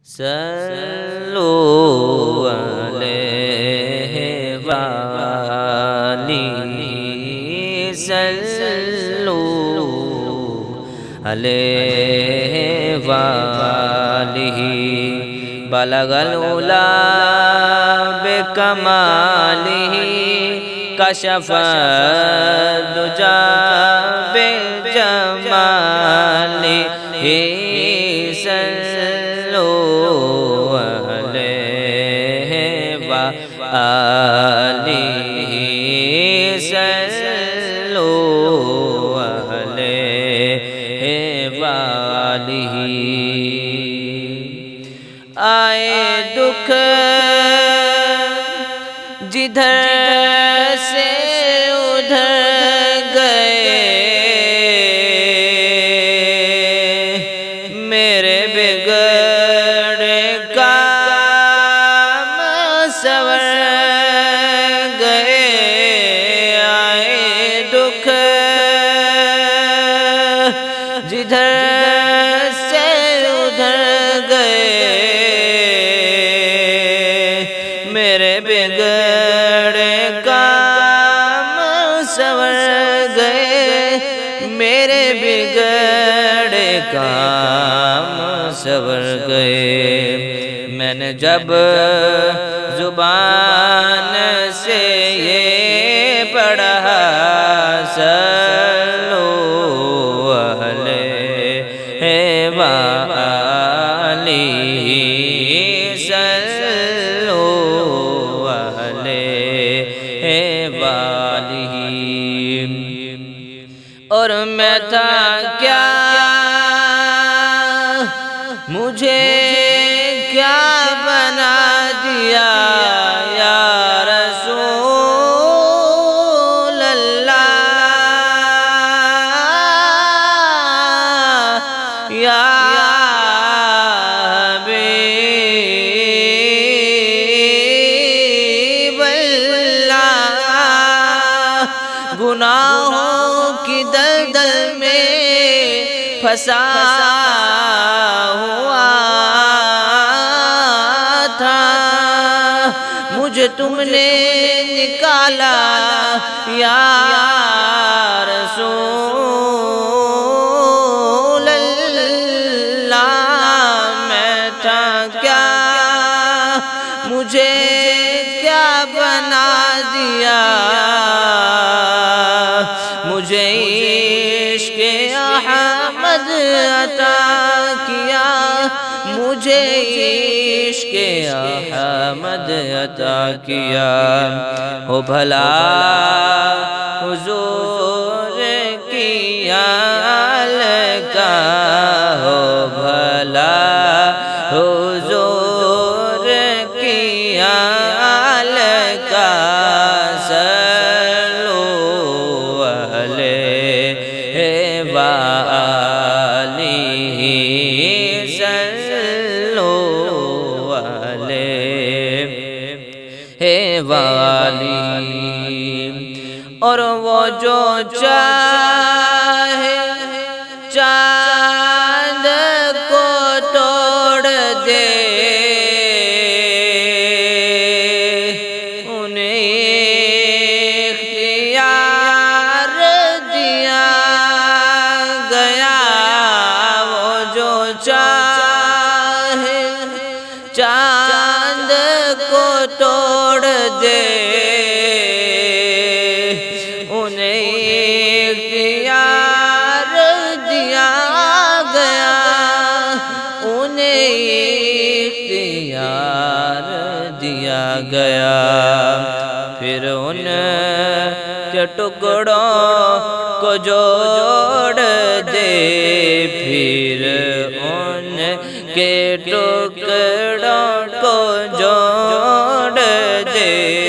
صلو علیہ وآلہ صلو علیہ وآلہ بلغ العلا بکمالہ کشف الدجا بالجمالہ صلو علیہ وآلہ صلو علیہ وآلہ آئے دکھ جدھر سے ادھر گئے میرے بگڑے کام سور گئے آئے دکھ جدھر سے ادھر گئے میرے بگڑے کام سور گئے میرے بگڑے کام سور گئے میں نے جب زبان سے یہ پڑھا صلو علیہ وآلہ صلو علیہ وآلہ اور میں تھا کیا مجھے کیا بنا دیا یا رسول اللہ یا حبیب اللہ گناہوں کی دلدل میں پھنسا ہوا تھا مجھے تم نے نکالا یا رسول اللہ میں تھا کیا مجھے کیا بنا دیا مجھے عشق احمد عطا کیا مجھے عشق احمد عطا کیا ہو بھلا حضور کی آل کا ہو بھلا حضور کی آل کا صلو علیہ وآلہ صلو علیہ وآلہ اور وہ جو چاہے چاند کو توڑ دے انہیں اختیار دیا گیا وہ جو چاہے چاند کو توڑ دے انہیں اختیار دیا گیا انہیں اختیار دیا گیا پھر ان کے ٹکڑوں کو جوڑ دے پھر ان کے ٹکڑوں کو جوڑ دے